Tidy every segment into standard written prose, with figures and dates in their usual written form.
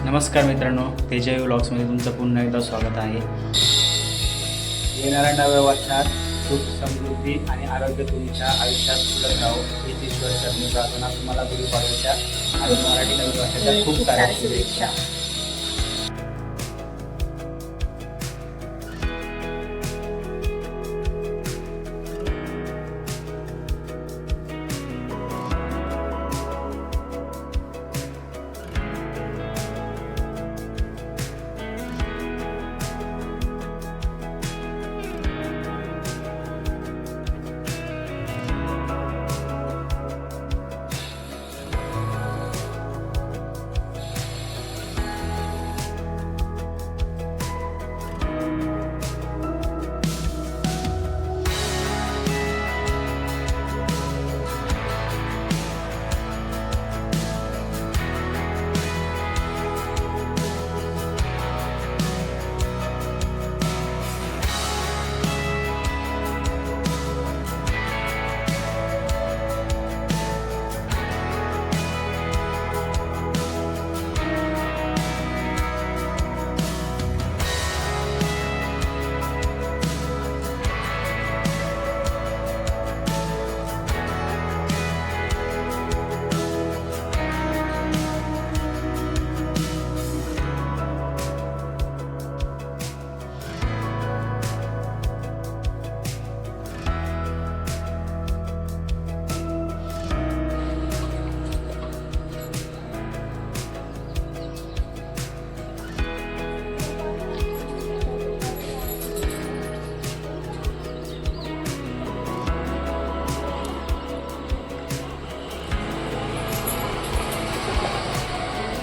नमस्कार मित्रांनो, तेजय व्लॉग्समध्ये तुमचं पुन्हा एकदा स्वागत आहे. येणाऱ्या नव्या वर्षात सुख समृद्धी आणि आरोग्य तुमच्या आयुष्यात फुलत राहो हीच ईश्वर चरणी प्रार्थना. तुम्हाला गुरुपाडव्याच्या आणि मराठी नवीन वर्षाच्या खूप साऱ्या शुभेच्छा.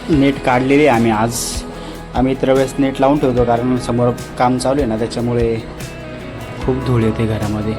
नेट काढलेली आहे आम्ही इतर वेळेस नेट लावून ठेवतो, कारण समोर काम चालू आहे ना, त्याच्यामुळे खूप धूळ येते घरामध्ये.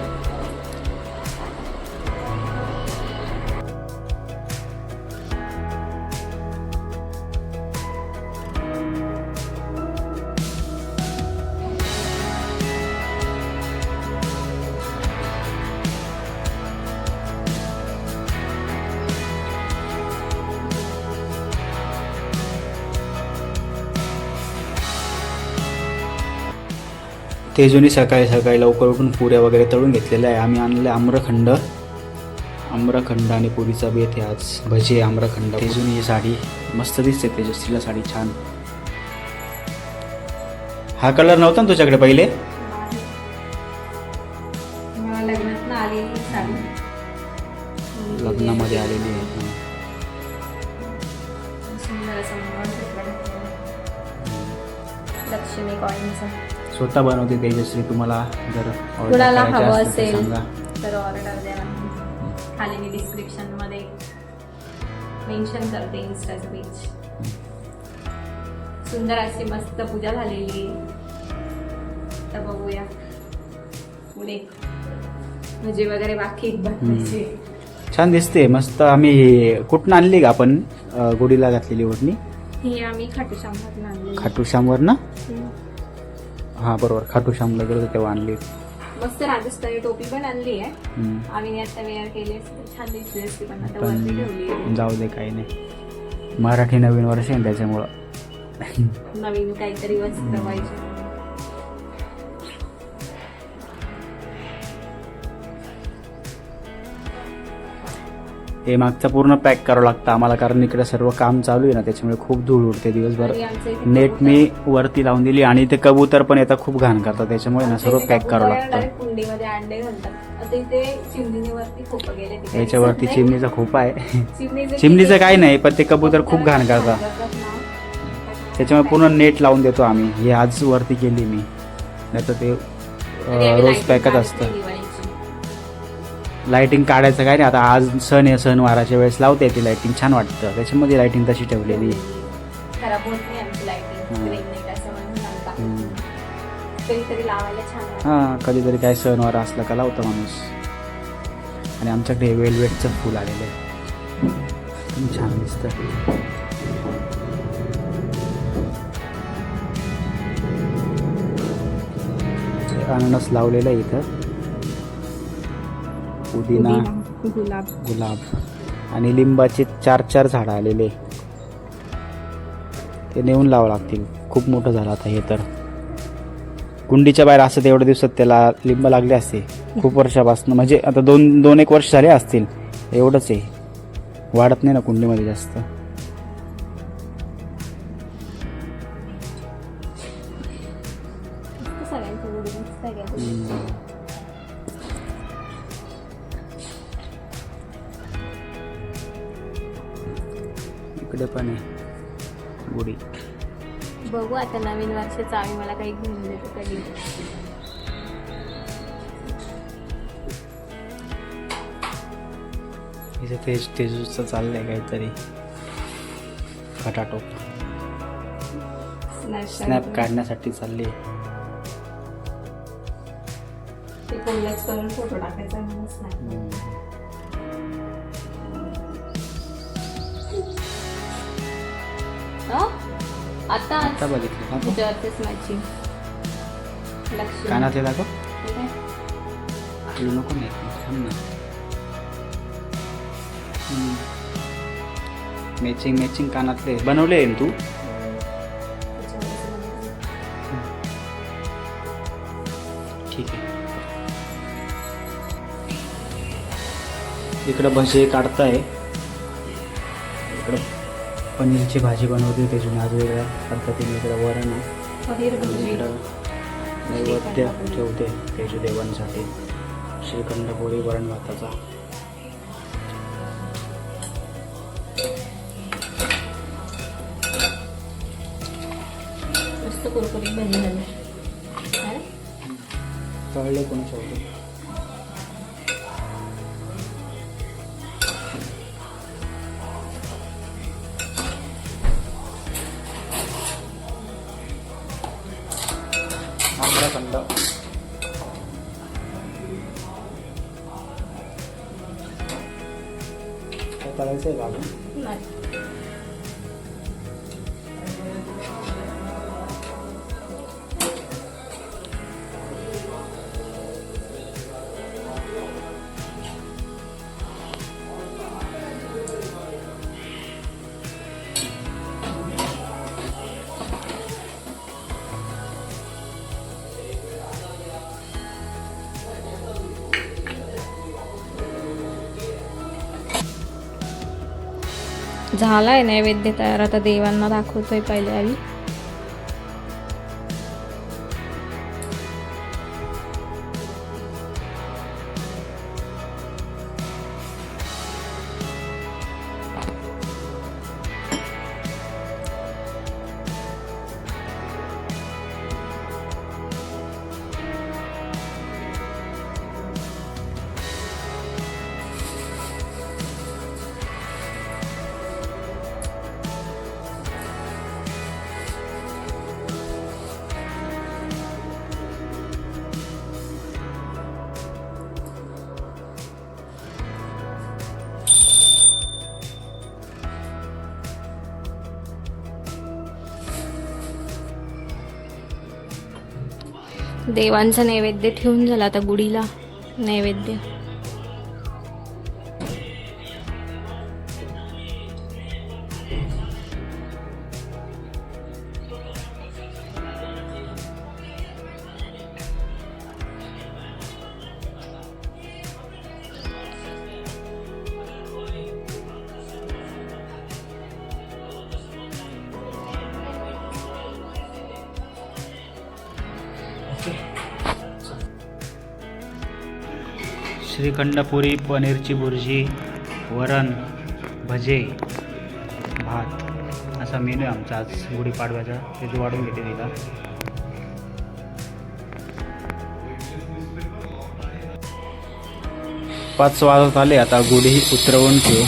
तेजूनी सकाळी लवकर उठून पुऱ्या वगैरे तळून घेतलेल्या आहे. आम्ही आणले आम्रखंड आणि पुरीचा बेत आहे आज. भजी आम्रखंड. तेजूनी ही साडी मस्त दिसते, तेजस्वीला साडी छान. हा कलर नव्हता ना तुझ्याकडे पहिले? लग्नामध्ये आलेली आहे. लक्ष्मी कॉइनचा स्वतः बनवते तेजश्री. तुम्हाला जर कुणाला हवं ऑर्डर असेल सांगा तर ऑर्डर द्या. खाली मी डिस्क्रिप्शन मध्ये मेन्शन करते इन्स्टाचं पेज. सुंदर अशी मस्त पूजा झालेली आहे. तर बघूया पुढे भजी वगैरे बाकी बनवायची. छान दिसते मस्त. आम्ही कुठून आणली का आपण गुढीला घातलेली ओढणी? ही आम्ही खाटूश्यामवरून आणली. खाटूश्यामवर ना? हा बरोबर, खाटूश्यामला गेलो तेव्हा आणली. मस्त राजस्थानी टोपी पण आणली आहे. आम्ही आता वेअर केली असते छान दिसली असती, पण आता वरती ठेवली. जाऊ दे, काही नाही. मराठी नवीन वर्ष आहे त्याच्यामुळं नवीन काहीतरी वस्त्र पाहिजे. हे मागचा पूर्ण पॅक करावं लागतं आम्हाला, कारण इकडे सर्व काम चालू आहे ना, त्याच्यामुळे खूप धूळ उडते दिवसभर. नेट मी वरती लावून दिली आणि ते कबूतर पण येतात, खूप घाण करतात, त्याच्यामुळे ना सर्व पॅक करावं लागतं. कुंडीमध्ये अंडे घालतात. आता इथे चिमणीवरती खोपं गेले. याच्यावरती चिमणीचा खोपा आहे. चिमणीचं काही नाही, पण ते कबूतर खूप घाण करतात, त्याच्यामुळे पूर्ण नेट लावून देतो आम्ही. हे आज वरती केली मी, नाही तर ते रोज पॅकच असतं. लाइटिंग काढायचं काय नाही. आता आज सण आहे, सणवाराच्या वेळेस लावता येते लाइटिंग, छान वाटतं. त्याच्यामध्ये लाइटिंग तशी ठेवलेली. खराब होत नाही आमची लाइटिंग. हां, कधीतरी काय सणवार असला का लावतं माणूस. आणि आमच्याकडे वेलवेटचं फुल आलेलं आहे, छान दिसतं. अननस लावलेला आहे इथं, पुदिना, गुलाब आणि लिंबाचे 4 झाडं आलेले. ते नेऊन लावावं लागतील. खूप मोठं झालं आता हे तर. कुंडीच्या बाहेर असं एवढ्या दिवसात त्याला लिंब लागले असते खूप वर्षापासून, म्हणजे आता 2-1 वर्ष झाले असतील. एवढंच आहे, वाढत नाही ना कुंडीमध्ये जास्त. सगळ्यांची गुढी मस्त आहे का? इकडे पण आहे गुढी. बघू आता नवीन वर्षाचं आम्ही मला काही घेऊन देतो कधी. इथे तेजूचं चाललंय काहीतरी खटाटोप. स्नॅप काढण्यासाठी चालली. ते कोल्हाच करून फोटो टाकायचा म्हणून स्नॅप. आता आता बघितलं का? ह्याच्यावरतीच माझी लक्ष. कानातले दाखव. हलू नको नाही थांब ना. मॅचिंग कानातले बनवले आहे ना तू? ठीक आहे. इकडं भजे काढताय, इकडं पनीरची भाजी बनवते त्याची आज वेगळ्या पद्धतीने. इकडं वरण आहे, पनीर भजी. इकडं नैवेद्य ठेवते त्याच्या देवांसाठी. श्रीखंड पोळी वरण भाताचा. मस्त कुरकुरीत भजी झाली. तळले कोणी ठेवते. आम्रखंड. तळायचं आहे का अजून? नाही. झालाय नैवेद्य तयार. आता देवांना दाखवतोय पहिले आधी. देवांचा नैवेद्य ठेवून झाला. आता गुढीला नैवेद्य. श्रीखंडपुरी, पनीरची भुर्जी, वरण, भजे, भात असा मेनू आहे आमचा आज गुढीपाडव्याचा. ते वाढून घेते तिला. पाच वाजत आले. आता गुढी उतरवून ठेव.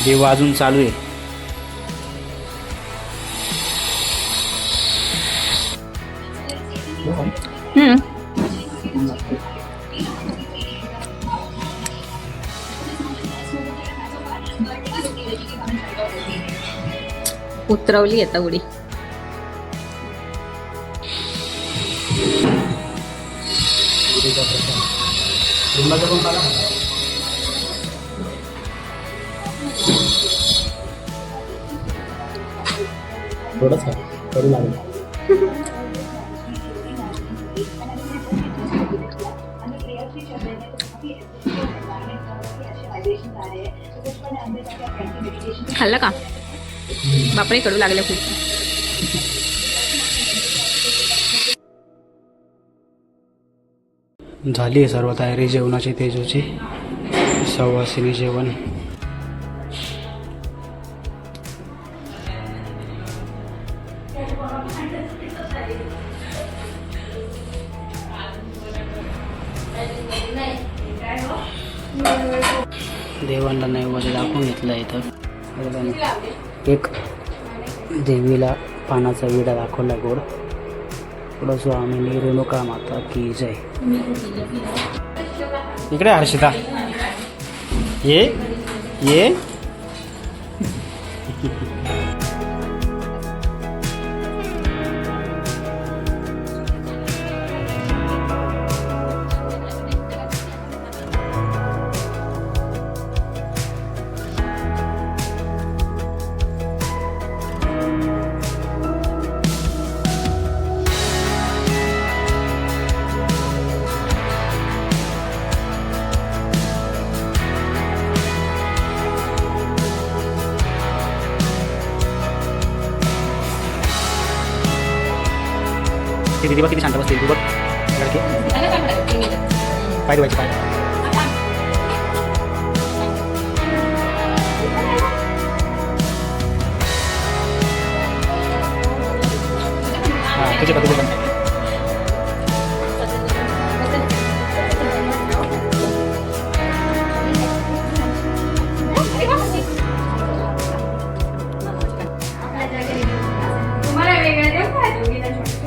देव अजून चालू आहे. उतरवली आता उडी. थोडंच करू लागेल. खाल्लं का? बापरे कडू लागलं खूप. झाली आहे सर्व तयारी जेवणाची तेजूची. सवासिनी जेवण. देवांना नैवेद्य दाखवून घेतलं इथं. एक देवीला पानाचा विडा दाखवला गोड. पुढं स्वामी रेणुका माता की जय. इकडे हर्षिता ये ये. ते दिदी बघ किती शांत बसते. तू बघ लडके पाय धुवायचे पाय. हां तुझे पण तुझे पण. तुम्हाला वेगळं देऊ का दोघीला छोटं?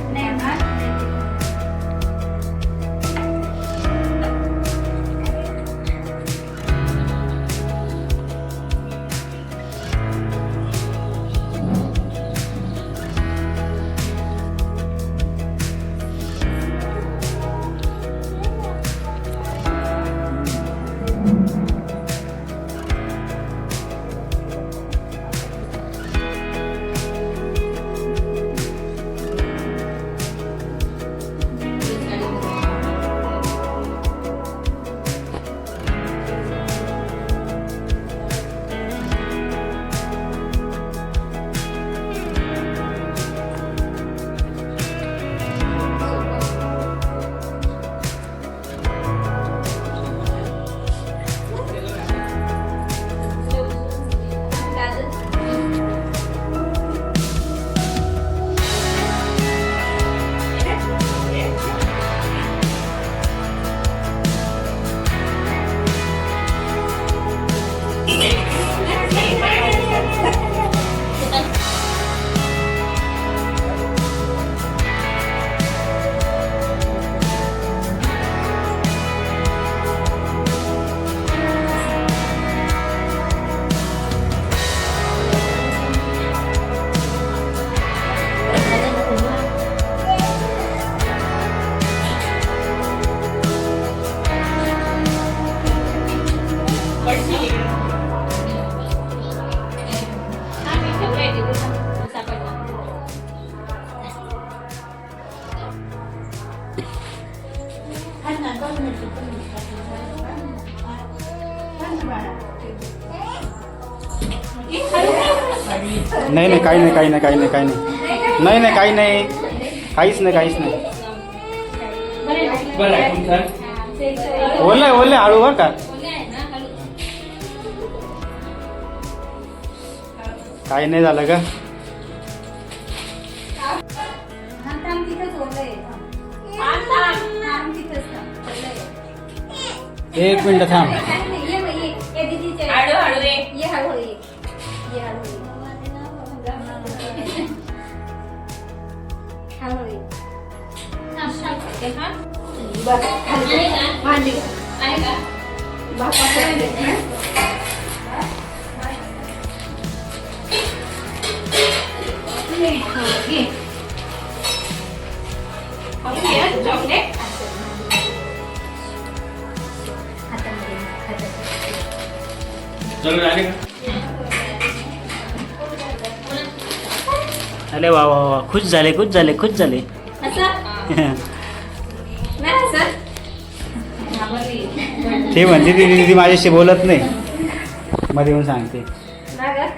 नाही नाही काही नाही काही नाही काही नाही काही नाही नाही नाही काही नाही काहीच नाही काहीच नाही. ओले ओले हळू बरं का. काही नाही झालं का. एक मिनिट थांब. अरे वा वा वा, खुश झाले खुश झाले खुश झाले. नाही सर घाबरली. ते म्हणते ती माझ्याशी बोलत नाही, मध्ये येऊन सांगते. नाही